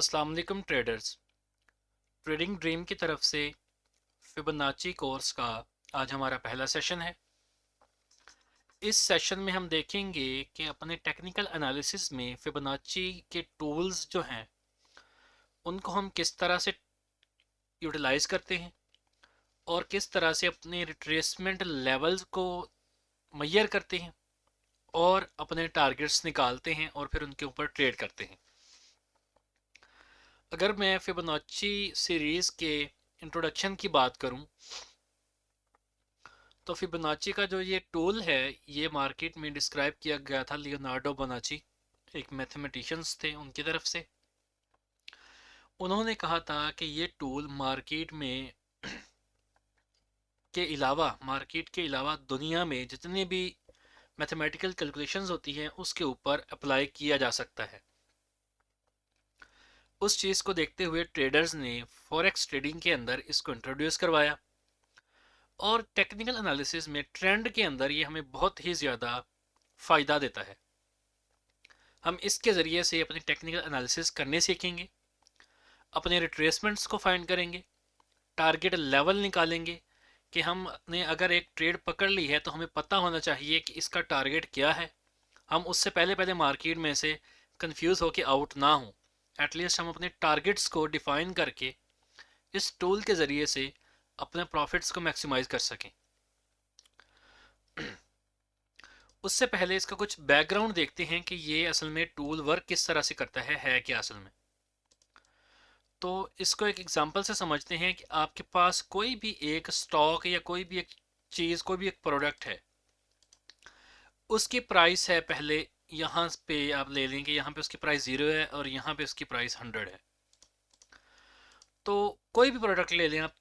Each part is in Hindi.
अस्सलाम वालेकुम ट्रेडर्स। ट्रेडिंग ड्रीम की तरफ से फिबोनाची कोर्स का आज हमारा पहला सेशन है। इस सेशन में हम देखेंगे कि अपने टेक्निकल एनालिसिस में फिबोनाची के टूल्स जो हैं उनको हम किस तरह से यूटिलाइज करते हैं और किस तरह से अपने रिट्रेसमेंट लेवल्स को मैयर करते हैं और अपने टारगेट्स निकालते हैं और फिर उनके ऊपर ट्रेड करते हैं। अगर मैं फिबोनाची सीरीज़ के इंट्रोडक्शन की बात करूं तो फिबोनाची का जो ये टूल है ये मार्केट में डिस्क्राइब किया गया था लियोनार्डो बोनाची, एक मैथमेटिशियंस थे, उनकी तरफ से। उन्होंने कहा था कि ये टूल मार्केट के अलावा दुनिया में जितने भी मैथमेटिकल कैलकुलेशंस होती हैं उसके ऊपर अप्लाई किया जा सकता है। उस चीज़ को देखते हुए ट्रेडर्स ने फॉरेक्स ट्रेडिंग के अंदर इसको इंट्रोड्यूस करवाया और टेक्निकल एनालिसिस में ट्रेंड के अंदर ये हमें बहुत ही ज़्यादा फ़ायदा देता है। हम इसके ज़रिए से अपनी टेक्निकल एनालिसिस करने सीखेंगे, अपने रिट्रेसमेंट्स को फाइंड करेंगे, टारगेट लेवल निकालेंगे कि हमने अगर एक ट्रेड पकड़ ली है तो हमें पता होना चाहिए कि इसका टारगेट क्या है। हम उससे पहले पहले मार्केट में से कंफ्यूज होकर आउट ना हों। एटलीस्ट हम अपने टारगेट्स को डिफाइन करके इस टूल के ज़रिए से अपने प्रॉफिट्स को मैक्सिमाइज कर सकें। उससे पहले इसका कुछ बैकग्राउंड देखते हैं कि ये असल में टूल वर्क किस तरह से करता है क्या असल में। तो इसको एक एग्जांपल से समझते हैं कि आपके पास कोई भी एक स्टॉक या कोई भी एक चीज़, कोई भी एक प्रोडक्ट है, उसकी प्राइस है पहले यहाँ पे आप ले लेंगे, यहाँ पे उसकी प्राइस 0 है और यहाँ पे उसकी प्राइस 100 है। तो कोई भी प्रोडक्ट ले लें आप,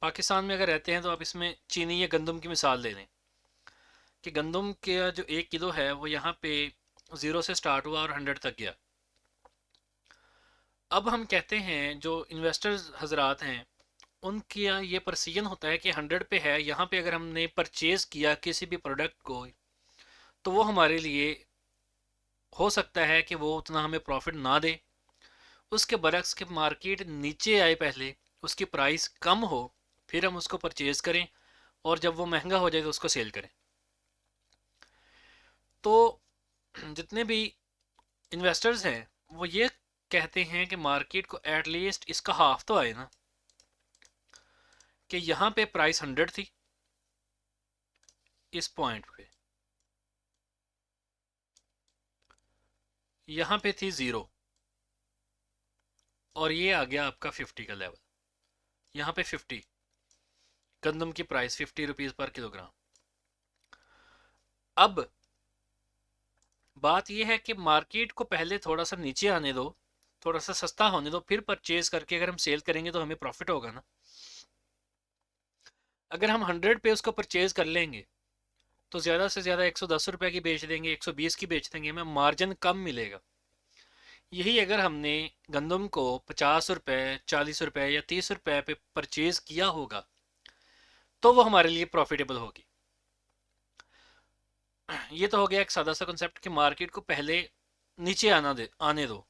पाकिस्तान में अगर रहते हैं तो आप इसमें चीनी या गंदम की मिसाल ले लें कि गंदम का जो 1 किलो है वो यहाँ पे 0 से स्टार्ट हुआ और 100 तक गया। अब हम कहते हैं जो इन्वेस्टर्स हजरात हैं उनकी ये परसीजन होता है कि 100 पे है, यहाँ पे अगर हमने परचेज किया किसी भी प्रोडक्ट को तो वो हमारे लिए हो सकता है कि वो उतना हमें प्रॉफिट ना दे। उसके बरक्स के मार्केट नीचे आए पहले, उसकी प्राइस कम हो, फिर हम उसको परचेज करें और जब वो महंगा हो जाए तो उसको सेल करें। तो जितने भी इन्वेस्टर्स हैं वो ये कहते हैं कि मार्केट को एटलीस्ट इसका हाफ तो आए ना, कि यहाँ पे प्राइस 100 थी इस पॉइंट पे, यहाँ पे थी 0 और ये आ गया आपका 50 का लेवल। यहाँ पे 50 गंदम की प्राइस 50 रुपीज़ पर किलोग्राम। अब बात यह है कि मार्केट को पहले थोड़ा सा नीचे आने दो, थोड़ा सा सस्ता होने दो, फिर परचेज करके अगर हम सेल करेंगे तो हमें प्रॉफिट होगा ना। अगर हम 100 पे उसको परचेज कर लेंगे तो ज़्यादा से ज़्यादा 110 रुपये की बेच देंगे, 120 की बेच देंगे, हमें मार्जिन कम मिलेगा। यही अगर हमने गंदम को 50 रुपये, 40 रुपये या 30 रुपये पे परचेज किया होगा तो वो हमारे लिए प्रॉफिटेबल होगी। ये तो हो गया एक सादा सा कंसेप्ट कि मार्केट को पहले नीचे आने दो।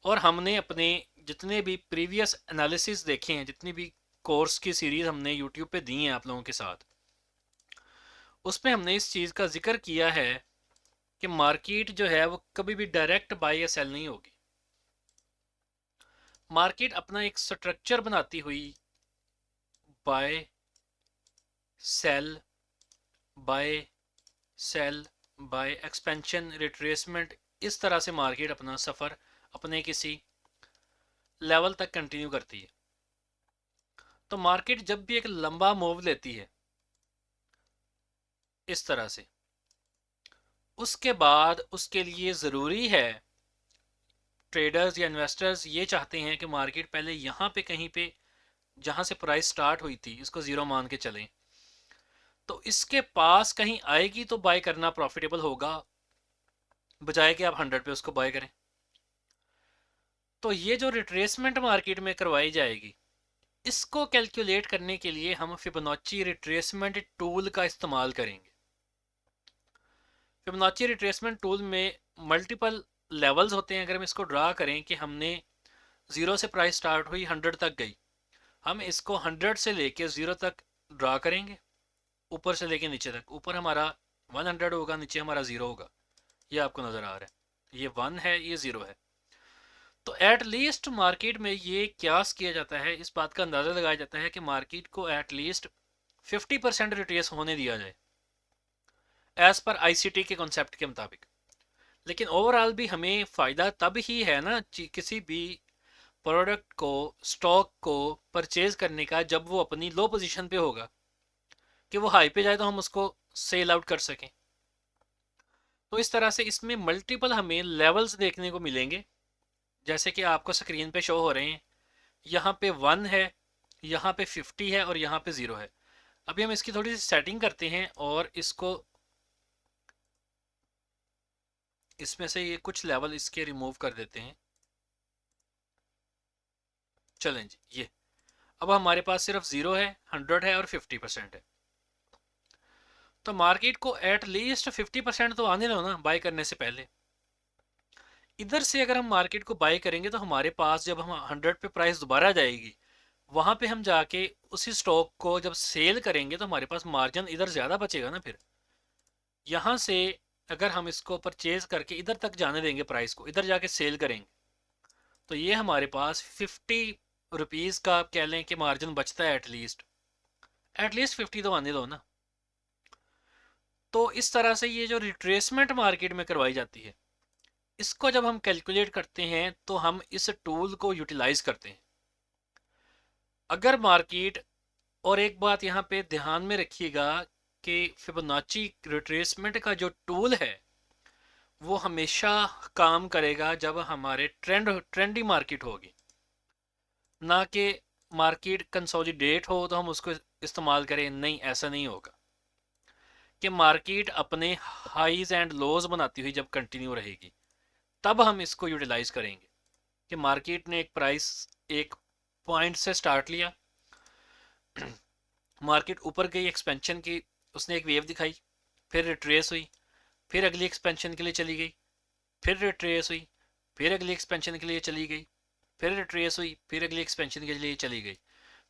और हमने अपने जितने भी प्रीवियस एनालिसिस देखे हैं, जितनी भी कोर्स की सीरीज हमने यूट्यूब पे दी हैं आप लोगों के साथ, उसमें हमने इस चीज़ का जिक्र किया है कि मार्केट जो है वो कभी भी डायरेक्ट बाय या सेल नहीं होगी। मार्केट अपना एक स्ट्रक्चर बनाती हुई buy sell, buy sell, buy expansion, retracement, इस तरह से मार्केट अपना सफ़र अपने किसी लेवल तक कंटिन्यू करती है। तो मार्केट जब भी एक लंबा मूव लेती है इस तरह से, उसके बाद उसके लिए ज़रूरी है, ट्रेडर्स या इन्वेस्टर्स ये चाहते हैं कि मार्केट पहले यहाँ पे कहीं पे जहाँ से प्राइस स्टार्ट हुई थी इसको 0 मान के चलें, तो इसके पास कहीं आएगी तो बाय करना प्रॉफिटेबल होगा, बजाय कि आप 100 पे उसको बाय करें। तो ये जो रिट्रेसमेंट मार्केट में करवाई जाएगी, इसको कैलकुलेट करने के लिए हम फिबोनाची रिट्रेसमेंट टूल का इस्तेमाल करेंगे। फिबोनाची रिट्रेसमेंट टूल में मल्टीपल लेवल्स होते हैं, अगर हम इसको ड्रा करें कि हमने 0 से प्राइस स्टार्ट हुई 100 तक गई, हम इसको 100 से लेके 0 तक ड्रा करेंगे, ऊपर से लेके नीचे तक। ऊपर हमारा 100 होगा, नीचे हमारा 0 होगा। ये आपको नज़र आ रहा है, ये 1 है, ये 0 है। तो एट लीस्ट मार्केट में ये क्यास किया जाता है, इस बात का अंदाज़ा लगाया जाता है कि मार्केट को एट लीस्ट 50% रिट्रेस होने दिया जाए एज पर आईसीटी के कॉन्सेप्ट के मुताबिक। लेकिन ओवरऑल भी हमें फ़ायदा तब ही है ना किसी भी प्रोडक्ट को, स्टॉक को परचेज करने का, जब वो अपनी लो पोजीशन पे होगा, कि वो हाई पे जाए तो हम उसको सेल आउट कर सकें। तो इस तरह से इसमें मल्टीपल हमें लेवल्स देखने को मिलेंगे, जैसे कि आपको स्क्रीन पे शो हो रहे हैं। यहाँ पे 1 है, यहाँ पे 50 है और यहाँ पे 0 है। अभी हम इसकी थोड़ी सी सेटिंग करते हैं और इसको, इसमें से ये कुछ लेवल इसके रिमूव कर देते हैं। चलें जी, ये अब हमारे पास सिर्फ 0 है, 100 है और 50% है। तो मार्केट को एट लीस्ट 50% तो आने दो ना बाय करने से पहले। इधर से अगर हम मार्केट को बाय करेंगे तो हमारे पास जब हम 100 पे प्राइस दोबारा जाएगी, वहां पे हम जाके उसी स्टॉक को जब सेल करेंगे तो हमारे पास मार्जिन इधर ज़्यादा बचेगा ना। फिर यहाँ से अगर हम इसको परचेज करके इधर तक जाने देंगे, प्राइस को इधर जाके सेल करेंगे, तो ये हमारे पास 50 रुपीज़ का कह लें कि मार्जिन बचता है। एटलीस्ट 50 तो आने दो ना। तो इस तरह से ये जो रिट्रेसमेंट मार्केट में करवाई जाती है, इसको जब हम कैलकुलेट करते हैं तो हम इस टूल को यूटिलाइज करते हैं। अगर मार्केट, और एक बात यहाँ पे ध्यान में रखिएगा कि फिबोनाची रिट्रेसमेंट का जो टूल है वो हमेशा काम करेगा जब हमारे ट्रेंडी मार्केट होगी, ना कि मार्केट कंसोलिडेट हो तो हम उसको इस्तेमाल करें। नहीं, ऐसा नहीं होगा कि मार्केट अपने हाईज एंड लोज बनाती हुई जब कंटिन्यू रहेगी तब हम इसको यूटिलाइज करेंगे। कि मार्केट ने एक प्राइस, एक पॉइंट से स्टार्ट लिया, मार्केट ऊपर गई, एक्सपेंशन की उसने एक वेव दिखाई, फिर रिट्रेस हुई, फिर अगली एक्सपेंशन के लिए चली गई, फिर रिट्रेस हुई, फिर अगली एक्सपेंशन के लिए चली गई, फिर रिट्रेस हुई, फिर अगली एक्सपेंशन के लिए चली गई।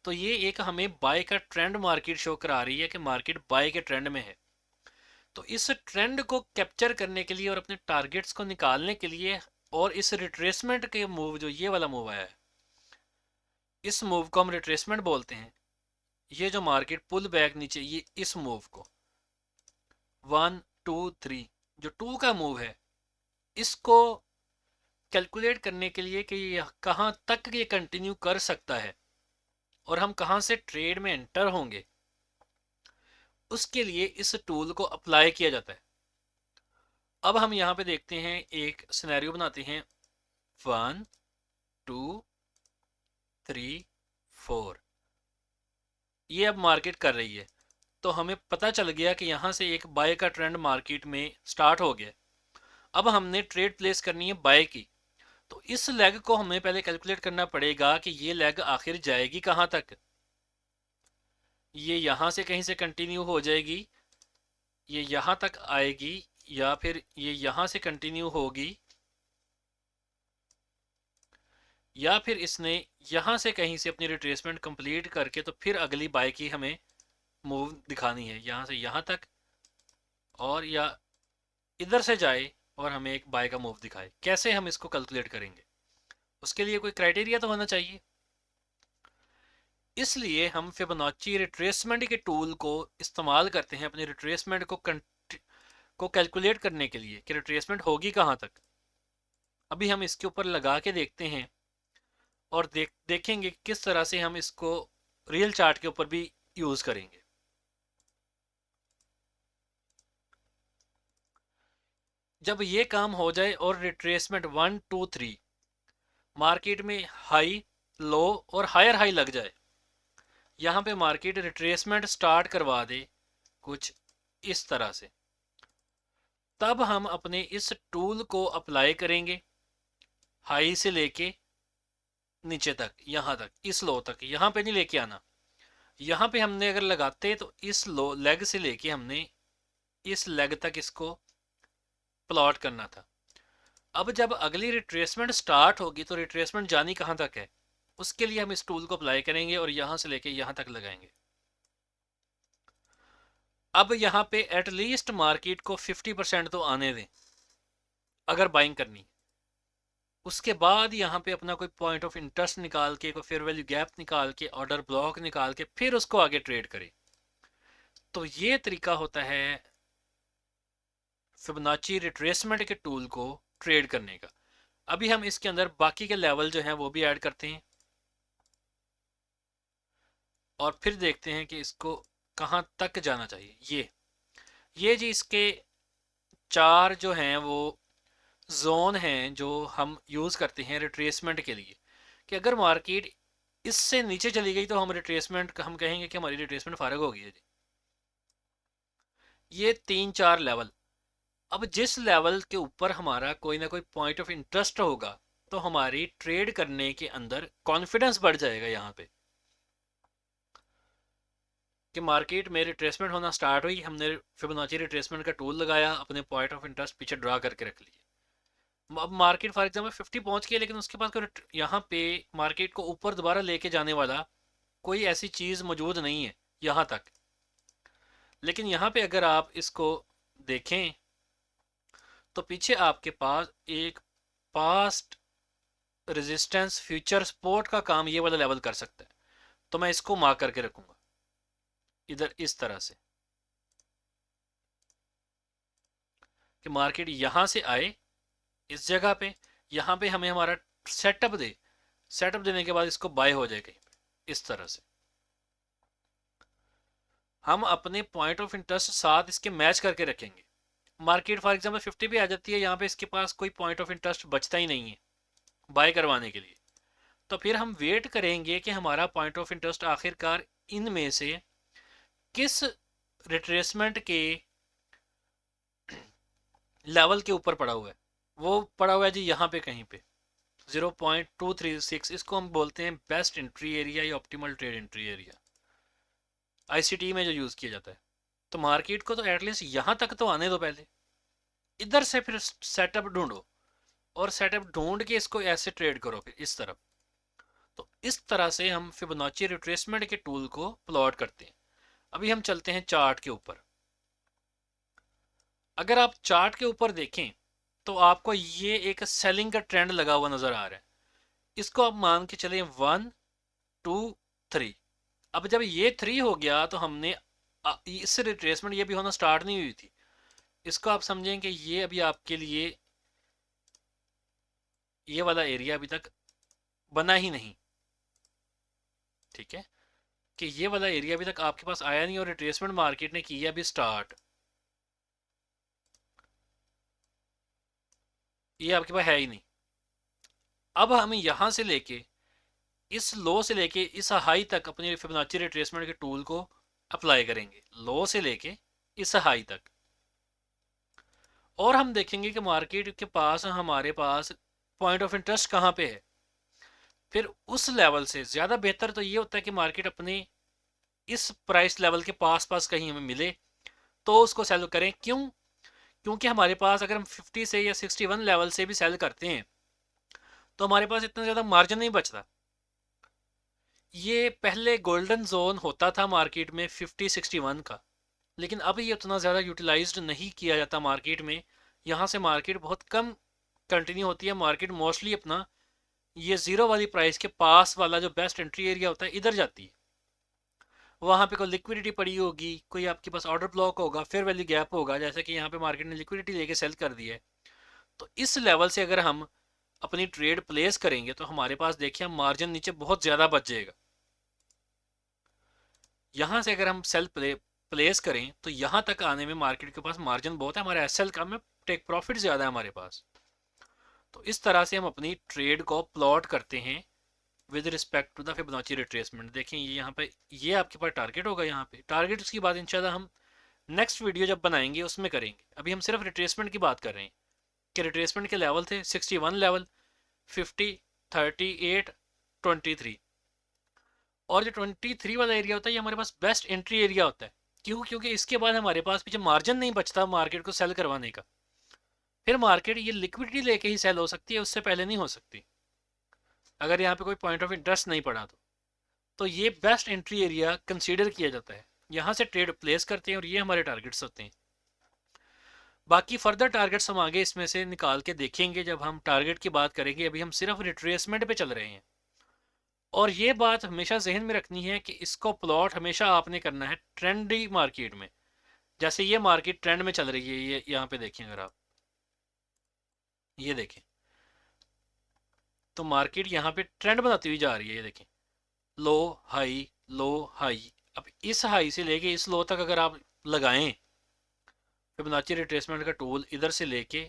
तो ये एक हमें बाय का ट्रेंड मार्केट शो करा रही है कि मार्केट बाय के ट्रेंड में है। तो इस ट्रेंड को कैप्चर करने के लिए और अपने टारगेट्स को निकालने के लिए, और इस रिट्रेसमेंट के मूव, जो ये वाला मूव आया है, इस मूव को हम रिट्रेसमेंट बोलते हैं। ये जो मार्केट पुल बैक नीचे, ये इस मूव को 1 2 3 जो 2 का मूव है, इसको कैलकुलेट करने के लिए कि ये कहाँ तक ये कंटिन्यू कर सकता है और हम कहाँ से ट्रेड में एंटर होंगे, उसके लिए इस टूल को अप्लाई किया जाता है। अब हम यहाँ पे देखते हैं, एक सिनेरियो बनाते हैं, 1 2 3 4, ये अब मार्केट कर रही है। तो हमें पता चल गया कि यहाँ से एक बाय का ट्रेंड मार्केट में स्टार्ट हो गया। अब हमने ट्रेड प्लेस करनी है बाय की। तो इस लेग को हमें पहले कैलकुलेट करना पड़ेगा कि ये लेग आखिर जाएगी कहाँ तक। ये यहाँ से कहीं से कंटिन्यू हो जाएगी, ये यहाँ तक आएगी, या फिर ये यहाँ से कंटिन्यू होगी, या फिर इसने यहाँ से कहीं से अपनी रिट्रेसमेंट कंप्लीट करके तो फिर अगली बाय की हमें मूव दिखानी है, यहाँ से यहाँ तक, और या इधर से जाए और हमें एक बाय का मूव दिखाए। कैसे हम इसको कैलकुलेट करेंगे, उसके लिए कोई क्राइटेरिया तो होना चाहिए। इसलिए हम फिबोनाची रिट्रेसमेंट के टूल को इस्तेमाल करते हैं अपने रिट्रेसमेंट को कैलकुलेट करने के लिए कि रिट्रेसमेंट होगी कहाँ तक। अभी हम इसके ऊपर लगा के देखते हैं और देखेंगे किस तरह से हम इसको रियल चार्ट के ऊपर भी यूज़ करेंगे। जब ये काम हो जाए और रिट्रेसमेंट 1 2 3 मार्केट में हाई, लो और हायर हाई लग जाए, यहाँ पे मार्केट रिट्रेसमेंट स्टार्ट करवा दे कुछ इस तरह से, तब हम अपने इस टूल को अप्लाई करेंगे हाई से लेके नीचे तक, यहाँ तक, इस लो तक। यहाँ पे नहीं लेके आना। यहाँ पे हमने अगर लगाते तो इस लो लेग से लेके हमने इस लेग तक इसको प्लॉट करना था। अब जब अगली रिट्रेसमेंट स्टार्ट होगी तो रिट्रेसमेंट जानी कहाँ तक है, उसके लिए हम इस टूल को अप्लाई करेंगे और यहां से लेके यहां तक लगाएंगे। अब यहाँ पे एटलीस्ट मार्केट को 50% तो आने दें अगर बाइंग करनी। उसके बाद यहाँ पे अपना कोई पॉइंट ऑफ इंटरेस्ट निकाल के, कोई फेयर वैल्यू गैप निकाल के, ऑर्डर ब्लॉक निकाल के फिर उसको आगे ट्रेड करें। तो ये तरीका होता है फिबोनाची रिट्रेसमेंट के टूल को ट्रेड करने का। अभी हम इसके अंदर बाकी के लेवल जो हैं वो भी ऐड करते हैं और फिर देखते हैं कि इसको कहाँ तक जाना चाहिए। ये जी इसके चार जो हैं वो जोन हैं जो हम यूज़ करते हैं रिट्रेसमेंट के लिए, कि अगर मार्केट इससे नीचे चली गई तो हम कहेंगे कि हमारी रिट्रेसमेंट फारग हो गई है जी। ये 3-4 लेवल। अब जिस लेवल के ऊपर हमारा कोई ना कोई पॉइंट ऑफ इंटरेस्ट होगा तो हमारी ट्रेड करने के अंदर कॉन्फिडेंस बढ़ जाएगा यहाँ पे कि मार्केट में रिट्रेसमेंट होना स्टार्ट हुई, हमने फिबोनाची रिट्रेसमेंट का टूल लगाया, अपने पॉइंट ऑफ इंटरेस्ट पीछे ड्रा करके रख लिए। अब मार्केट फॉर एग्जांपल 50 पहुंच गया लेकिन उसके पास कोई यहाँ पे मार्केट को ऊपर दोबारा लेके जाने वाला कोई ऐसी चीज़ मौजूद नहीं है यहाँ तक। लेकिन यहाँ पे अगर आप इसको देखें तो पीछे आपके पास एक पास्ट रेजिस्टेंस फ्यूचर सपोर्ट का काम ये वाला लेवल कर सकता है। तो मैं इसको मार्क करके रखूंगा इधर इस तरह से कि मार्केट यहां से आए इस जगह पे, यहां पे हमें हमारा सेटअप दे, सेटअप देने के बाद इसको बाय हो जाए कहीं पे इस तरह से। हम अपने पॉइंट ऑफ इंटरेस्ट साथ इसके मैच करके रखेंगे। मार्केट फॉर एग्जांपल 50 पे आ जाती है, यहाँ पे इसके पास कोई पॉइंट ऑफ इंटरेस्ट बचता ही नहीं है बाय करवाने के लिए। तो फिर हम वेट करेंगे कि हमारा पॉइंट ऑफ इंटरेस्ट आखिरकार इनमें से किस रिट्रेसमेंट के लेवल के ऊपर पड़ा हुआ है। वो पड़ा हुआ है जी यहाँ पे कहीं पे 0.236। इसको हम बोलते हैं बेस्ट एंट्री एरिया या optimal trade entry area, ICT में जो यूज़ किया जाता है। तो मार्केट को तो एटलीस्ट यहाँ तक तो आने दो पहले, इधर से फिर सेटअप ढूंढो और सेटअप ढूंढ के इसको ऐसे ट्रेड करो फिर इस तरफ। तो इस तरह से हम फिबोनाची रिट्रेसमेंट के टूल को प्लॉट करते हैं। अभी हम चलते हैं चार्ट के ऊपर। अगर आप चार्ट के ऊपर देखें तो आपको ये एक सेलिंग का ट्रेंड लगा हुआ नजर आ रहा है। इसको आप मान के चले 1 2 3। अब जब ये 3 हो गया तो हमने इससे रिट्रेसमेंट ये भी होना स्टार्ट नहीं हुई थी। इसको आप समझें कि ये अभी आपके लिए ये वाला एरिया अभी तक बना ही नहीं, ठीक है, कि ये वाला एरिया अभी तक आपके पास आया नहीं और रिट्रेसमेंट मार्केट ने किया अभी स्टार्ट। ये आपके पास है ही नहीं। अब हमें यहां से लेके इस लो से लेके इस हाई तक अपनी फिबोनाची रिट्रेसमेंट के टूल को अप्लाई करेंगे, लो से लेके इस हाई तक। और हम देखेंगे कि मार्केट के पास हमारे पास पॉइंट ऑफ इंटरेस्ट कहाँ पे है। फिर उस लेवल से ज़्यादा बेहतर तो ये होता है कि मार्केट अपने इस प्राइस लेवल के पास पास कहीं हमें मिले तो उसको सेल करें। क्यों? क्योंकि हमारे पास अगर हम 50 से या 61 लेवल से भी सेल करते हैं तो हमारे पास इतना ज़्यादा मार्जिन नहीं बचता। ये पहले गोल्डन जोन होता था मार्केट में 50-61 का, लेकिन अब ये उतना ज़्यादा यूटिलाइज्ड नहीं किया जाता मार्केट में। यहाँ से मार्केट बहुत कम कंटिन्यू होती है। मार्केट मोस्टली अपना ये ज़ीरो वाली प्राइस के पास वाला जो बेस्ट एंट्री एरिया होता है इधर जाती है। वहाँ पे कोई लिक्विडिटी पड़ी होगी, कोई आपके पास ऑर्डर ब्लॉक होगा, फेयर वैल्यू गैप होगा, जैसे कि यहाँ पे मार्केट ने लिक्विडिटी लेके सेल कर दी है। तो इस लेवल से अगर हम अपनी ट्रेड प्लेस करेंगे तो हमारे पास देखिए मार्जिन नीचे बहुत ज़्यादा बच जाएगा। यहाँ से अगर हम सेल प्लेस करें तो यहाँ तक आने में मार्केट के पास मार्जिन बहुत है, हमारा एसएल कम है, टेक प्रॉफिट ज़्यादा है हमारे पास। तो इस तरह से हम अपनी ट्रेड को प्लॉट करते हैं with respect to the Fibonacci retracement. देखें ये यहाँ पे ये आपके पास टारगेट होगा। यहाँ पे टारगेट की बात इंशाल्लाह हम नेक्स्ट वीडियो जब बनाएंगे उसमें करेंगे। अभी हम सिर्फ रिट्रेसमेंट की बात कर रहे हैं कि रिट्रेसमेंट के लेवल थे 61 लेवल, 50, 38, 23। और जो 23 वाला एरिया होता है ये हमारे पास बेस्ट एंट्री एरिया होता है। क्यों? क्योंकि इसके बाद हमारे पास पीछे मार्जिन नहीं बचता मार्केट को सेल करवाने का। फिर मार्केट ये लिक्विडिटी लेके ही सेल हो सकती है, उससे पहले नहीं हो सकती, अगर यहाँ पे कोई पॉइंट ऑफ इंटरेस्ट नहीं पड़ा तो ये बेस्ट एंट्री एरिया कंसीडर किया जाता है, यहाँ से ट्रेड प्लेस करते हैं और ये हमारे टारगेट्स होते हैं। बाकी फर्दर टारगेट्स हम आगे इसमें से निकाल के देखेंगे जब हम टारगेट की बात करेंगे, अभी हम सिर्फ रिट्रेसमेंट पे चल रहे हैं। और ये बात हमेशा जहन में रखनी है कि इसको प्लॉट हमेशा आपने करना है ट्रेंडी मार्केट में। जैसे ये मार्केट ट्रेंड में चल रही है, ये यहाँ पे देखें अगर आप ये देखें तो मार्केट यहाँ पे ट्रेंड बनाती हुई जा रही है, ये देखें लो हाई लो हाई। अब इस हाई से लेके इस लो तक अगर आप लगाएं फिबोनाची रिट्रेसमेंट का टूल इधर से लेके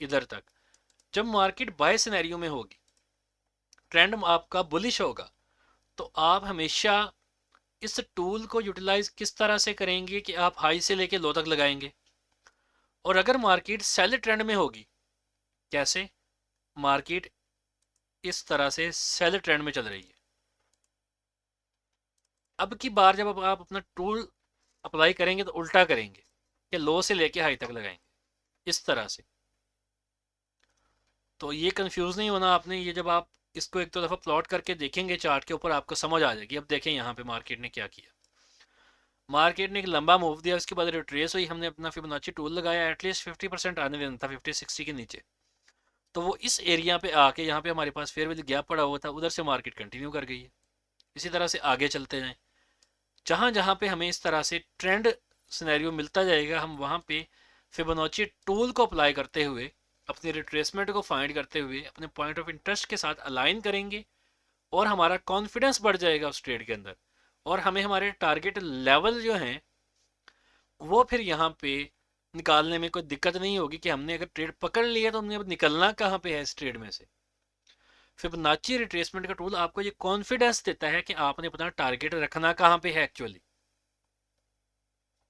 इधर तक, जब मार्केट बाय सिनेरियो में होगी, ट्रेंड आपका बुलिश होगा, तो आप हमेशा इस टूल को यूटिलाइज किस तरह से करेंगे कि आप हाई से लेके लो तक लगाएंगे। और अगर मार्केट सेल ट्रेंड में होगी, कैसे, मार्केट इस तरह से सेल ट्रेंड में चल रही है, अब की बार जब आप अपना टूल अप्लाई करेंगे तो उल्टा करेंगे कि लो से लेके हाई तक लगाएंगे इस तरह से। तो ये कंफ्यूज नहीं होना आपने, ये जब आप इसको एक दो दफ़ा प्लॉट करके देखेंगे चार्ट के ऊपर आपको समझ आ जाएगी। अब देखें यहाँ पे मार्केट ने क्या किया, मार्केट ने एक लंबा मूव दिया, उसके बाद रिट्रेस हुई, हमने अपना फिबोनाची टूल लगाया, एटलीस्ट 50% आने देना था 50-60 के नीचे, तो वो इस एरिया पे आके यहाँ पे हमारे पास फेयर वैल्यू गैप पड़ा हुआ था, उधर से मार्केट कंटिन्यू कर गई है। इसी तरह से आगे चलते जाएं, जहाँ जहाँ पे हमें इस तरह से ट्रेंड सिनेरियो मिलता जाएगा, हम वहाँ पे फिबोनाची टूल को अप्लाई करते हुए, अपने रिट्रेसमेंट को फाइंड करते हुए अपने पॉइंट ऑफ इंटरेस्ट के साथ अलाइन करेंगे और हमारा कॉन्फिडेंस बढ़ जाएगा उस ट्रेड के अंदर, और हमें हमारे टारगेट लेवल जो हैं वो फिर यहाँ पे निकालने में कोई दिक्कत नहीं होगी कि हमने अगर ट्रेड पकड़ लिया तो हमने अब निकलना कहाँ पे है इस ट्रेड में से। फिबोनाची रिट्रेसमेंट का टूल आपको ये कॉन्फिडेंस देता है कि आपने अपना टारगेट रखना कहाँ पे है एक्चुअली।